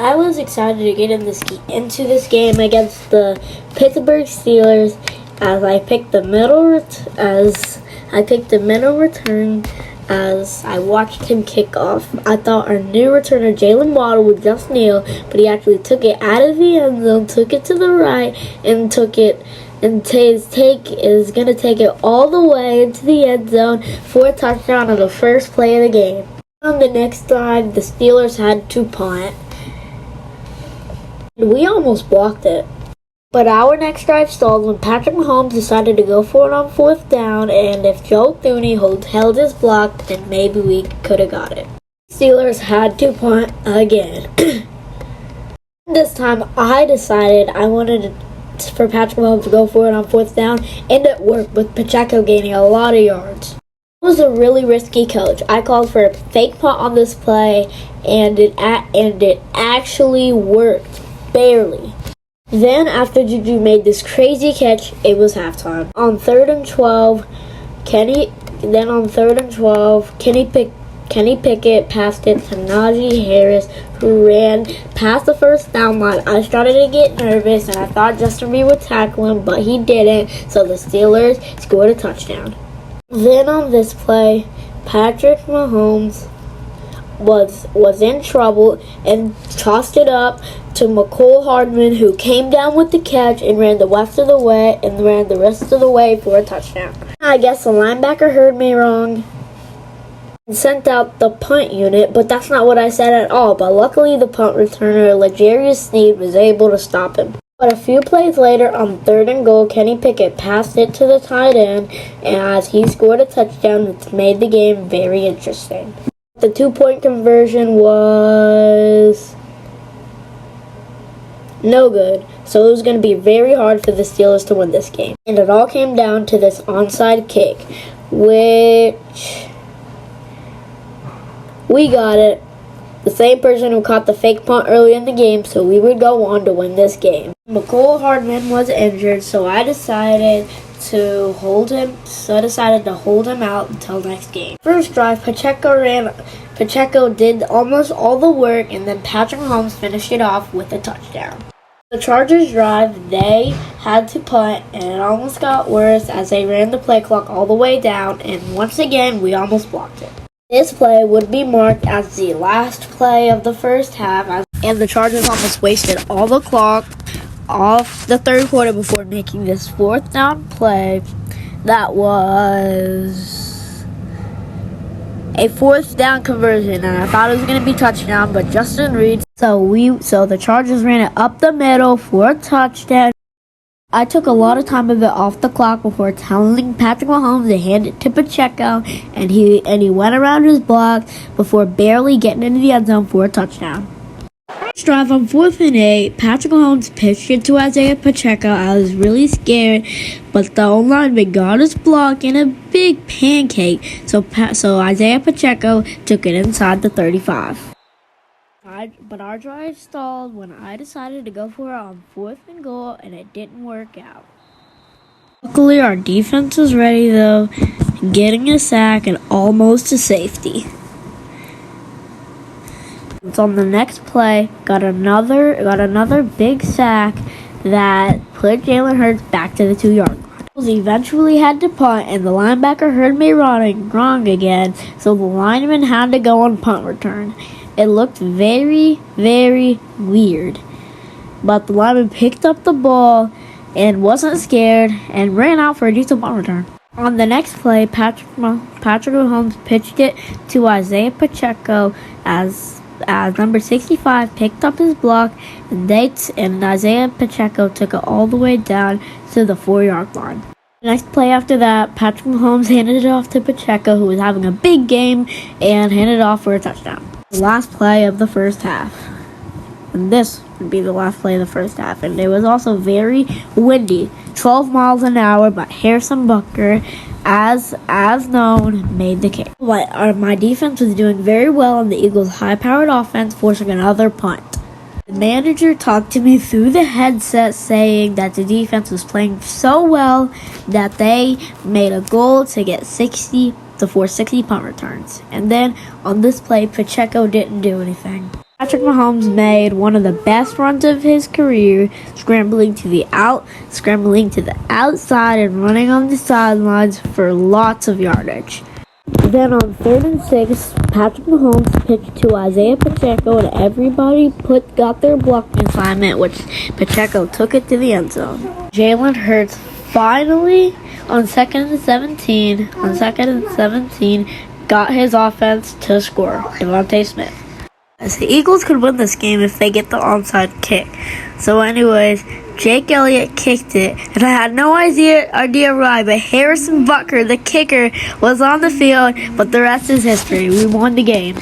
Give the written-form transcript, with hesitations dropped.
I was excited to get into this game against the Pittsburgh Steelers as I picked the middle return as I watched him kick off. I thought our new returner Jalen Waddle would just kneel, but he actually took it out of the end zone, took it to the right, and is going to take it all the way into the end zone for a touchdown on the first play of the game. On the next drive, the Steelers had to punt. We almost blocked it. But our next drive stalled when Patrick Mahomes decided to go for it on fourth down, and if Joe Thuney held his block, then maybe we could have got it. Steelers had to punt again. This time, I decided I wanted for Patrick Mahomes to go for it on fourth down, and it worked with Pacheco gaining a lot of yards. I was a really risky coach. I called for a fake punt on this play, and it actually worked. Barely. Then after Juju made this crazy catch, it was halftime. On 3rd and 12, Kenny Pickett passed it to Najee Harris, who ran past the first down line. I started to get nervous, and I thought Justin Reed would tackle him, but he didn't, so the Steelers scored a touchdown. Then on this play, Patrick Mahomes was in trouble and tossed it up to McCole Hardman, who came down with the catch and ran the rest of the way for a touchdown. I guess the linebacker heard me wrong and sent out the punt unit, but that's not what I said at all. But luckily the punt returner, L'Jarius Sneed, was able to stop him. But a few plays later, on 3rd and goal, Kenny Pickett passed it to the tight end, and as he scored a touchdown, it made the game very interesting. The 2-point conversion was no good, so it was going to be very hard for the Steelers to win this game. And it all came down to this onside kick, which we got it. The same person who caught the fake punt early in the game, so we would go on to win this game. McCole Hardman was injured, so I decided to hold him out until next game. First drive, Pacheco did almost all the work, and then Patrick Mahomes finished it off with a touchdown. The Chargers drive, they had to punt, and it almost got worse as they ran the play clock all the way down, and once again, we almost blocked it. This play would be marked as the last play of the first half, and the Chargers almost wasted all the clock off the third quarter before making this fourth down play that was a fourth down conversion, and I thought it was going to be touchdown, but Justin Reed, so the Chargers ran it up the middle for a touchdown. I took a lot of time of it off the clock before telling Patrick Mahomes to hand it to Pacheco, and he went around his block before barely getting into the end zone for a touchdown. First drive on 4th and 8, Patrick Mahomes pitched it to Isaiah Pacheco. I was really scared, but the O-lineman got his block in a big pancake, so Isaiah Pacheco took it inside the 35. But our drive stalled when I decided to go for it on 4th and goal, and it didn't work out. Luckily, our defense was ready, though, getting a sack and almost a safety. So on the next play, got another big sack that put Jalen Hurts back to the 2-yard line. He eventually had to punt, and the linebacker heard me wrong again, so the lineman had to go on punt return. It looked very, very weird, but the lineman picked up the ball and wasn't scared and ran out for a decent punt return. On the next play, Patrick Mahomes pitched it to Isaiah Pacheco as number 65 picked up his block, and Isaiah Pacheco took it all the way down to the 4-yard line. The next play after that, Patrick Mahomes handed it off to Pacheco, who was having a big game, and handed it off for a touchdown. The last play of the first half. And this would be the last play of the first half. And it was also very windy. 12 miles an hour, but Harrison Butker, as known, made the kick. My defense was doing very well on the Eagles' high-powered offense, forcing another punt. The manager talked to me through the headset, saying that the defense was playing so well that they made a goal to get 60 punt returns. And then on this play, Pacheco didn't do anything. Patrick Mahomes made one of the best runs of his career, scrambling to the outside and running on the sidelines for lots of yardage. Then on 3rd and 6, Patrick Mahomes pitched to Isaiah Pacheco, and everybody got their blocking assignment, which Pacheco took it to the end zone. Jalen Hurts finally on 2nd and 17, got his offense to score. Devontae Smith. As the Eagles could win this game if they get the onside kick. So anyways, Jake Elliott kicked it, and I had no idea why, but Harrison Butker, the kicker, was on the field, but the rest is history. We won the game.